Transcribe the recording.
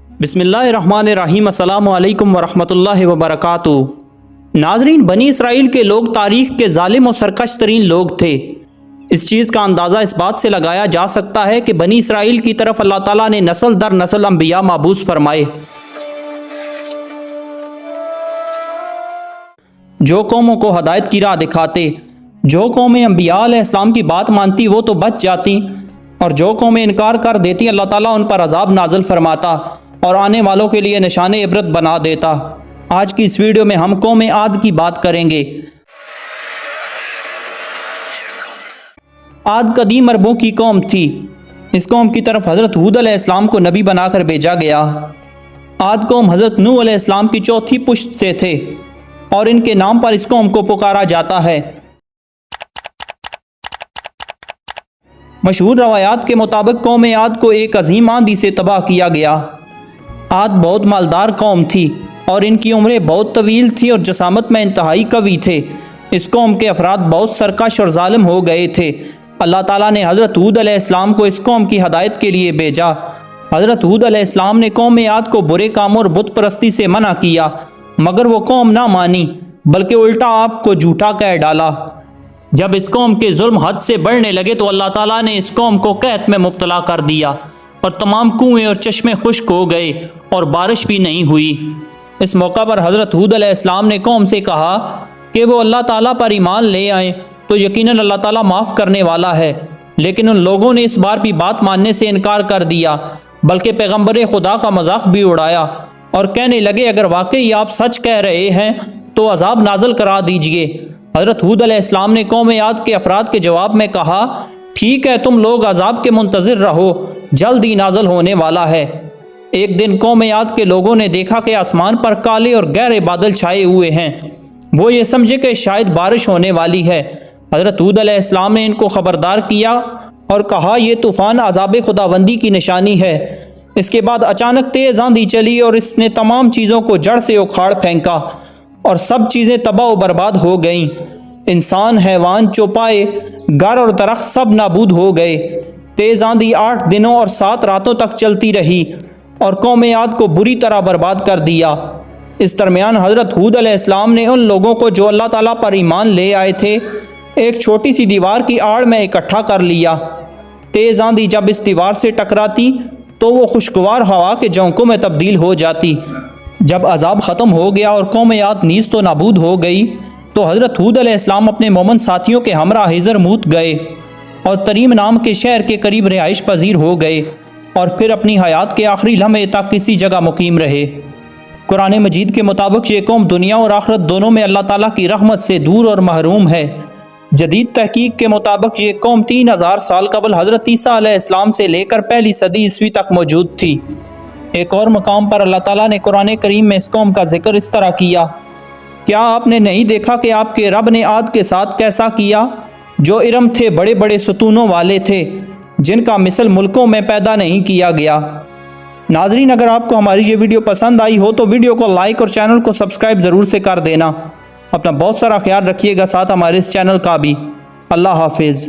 بسم اللہ الرحمن الرحیم۔ السلام علیکم ورحمۃ اللہ وبرکاتہ۔ ناظرین، بنی اسرائیل کے لوگ تاریخ کے ظالم و سرکش ترین لوگ تھے۔ اس چیز کا اندازہ اس بات سے لگایا جا سکتا ہے کہ بنی اسرائیل کی طرف اللہ تعالیٰ نے نسل در نسل انبیاء مبعوث فرمائے۔ جو قوموں کو ہدایت کی راہ دکھاتے، جو قومیں انبیاء علیہ السلام کی بات مانتی وہ تو بچ جاتی، اور جو قومیں انکار کر دیتی اللہ تعالیٰ ان پر عذاب نازل فرماتا اور آنے والوں کے لیے نشان عبرت بنا دیتا۔ آج کی اس ویڈیو میں ہم قوم عاد کی بات کریں گے۔ عاد قدیم عربوں کی قوم تھی۔ اس قوم کی طرف حضرت ہود علیہ السلام کو نبی بنا کر بھیجا گیا۔ عاد قوم حضرت نوح علیہ السلام کی چوتھی پشت سے تھے اور ان کے نام پر اس قوم کو پکارا جاتا ہے۔ مشہور روایات کے مطابق قوم عاد کو ایک عظیم آندھی سے تباہ کیا گیا۔ عاد بہت مالدار قوم تھی اور ان کی عمریں بہت طویل تھی اور جسامت میں انتہائی قوی تھے۔ اس قوم کے افراد بہت سرکش اور ظالم ہو گئے تھے۔ اللہ تعالیٰ نے حضرت ہود علیہ السلام کو اس قوم کی ہدایت کے لیے بھیجا۔ حضرت ہود علیہ السلام نے قوم عاد کو برے کاموں اور بت پرستی سے منع کیا، مگر وہ قوم نہ مانی بلکہ الٹا آپ کو جھوٹا کہہ ڈالا۔ جب اس قوم کے ظلم حد سے بڑھنے لگے تو اللہ تعالیٰ نے اس قوم کو قحط میں مبتلا کر دیا اور تمام کنویں اور چشمے خشک ہو گئے اور بارش بھی نہیں ہوئی۔ اس موقع پر حضرت ہود علیہ السلام نے قوم سے کہا کہ وہ اللہ تعالیٰ پر ایمان لے آئیں تو یقیناً اللہ تعالیٰ معاف کرنے والا ہے، لیکن ان لوگوں نے اس بار بھی بات ماننے سے انکار کر دیا، بلکہ پیغمبر خدا کا مذاق بھی اڑایا اور کہنے لگے اگر واقعی آپ سچ کہہ رہے ہیں تو عذاب نازل کرا دیجئے۔ حضرت ہود علیہ السلام نے قوم عاد کے افراد کے جواب میں کہا ٹھیک ہے، تم لوگ عذاب کے منتظر رہو، جلد ہی نازل ہونے والا ہے۔ ایک دن قوم عاد کے لوگوں نے دیکھا کہ آسمان پر کالے اور گہرے بادل چھائے ہوئے ہیں۔ وہ یہ سمجھے کہ شاید بارش ہونے والی ہے۔ حضرت ہود علیہ السلام نے ان کو خبردار کیا اور کہا یہ طوفان عذاب خداوندی کی نشانی ہے۔ اس کے بعد اچانک تیز آندھی چلی اور اس نے تمام چیزوں کو جڑ سے اکھاڑ پھینکا اور سب چیزیں تباہ و برباد ہو گئیں۔ انسان، حیوان، چوپائے، گھر اور درخت سب نابود ہو گئے۔ تیز آندھی 8 دنوں اور 7 راتوں تک چلتی رہی اور قوم عاد کو بری طرح برباد کر دیا۔ اس درمیان حضرت ہود علیہ السلام نے ان لوگوں کو جو اللہ تعالیٰ پر ایمان لے آئے تھے ایک چھوٹی سی دیوار کی آڑ میں اکٹھا کر لیا۔ تیز آندھی جب اس دیوار سے ٹکراتی تو وہ خوشگوار ہوا کے جھونکوں میں تبدیل ہو جاتی۔ جب عذاب ختم ہو گیا اور قوم عاد نیز تو نابود ہو گئی تو حضرت ہود علیہ السلام اپنے مومن ساتھیوں کے ہمراہ حضرموت گئے اور تریم نام کے شہر کے قریب رہائش پذیر ہو گئے اور پھر اپنی حیات کے آخری لمحے تک کسی جگہ مقیم رہے۔ قرآن مجید کے مطابق یہ قوم دنیا اور آخرت دونوں میں اللہ تعالیٰ کی رحمت سے دور اور محروم ہے۔ جدید تحقیق کے مطابق یہ قوم 3000 سال قبل حضرت عیسیٰ علیہ السلام سے لے کر پہلی صدی عیسوی تک موجود تھی۔ ایک اور مقام پر اللہ تعالیٰ نے قرآن کریم میں اس قوم کا ذکر اس طرح کیا، کیا آپ نے نہیں دیکھا کہ آپ کے رب نے عاد کے ساتھ کیسا کیا، جو ارم تھے بڑے بڑے ستونوں والے تھے، جن کا مثل ملکوں میں پیدا نہیں کیا گیا۔ ناظرین، اگر آپ کو ہماری یہ ویڈیو پسند آئی ہو تو ویڈیو کو لائک اور چینل کو سبسکرائب ضرور سے کر دینا۔ اپنا بہت سارا خیال رکھیے گا، ساتھ ہمارے اس چینل کا بھی۔ اللہ حافظ۔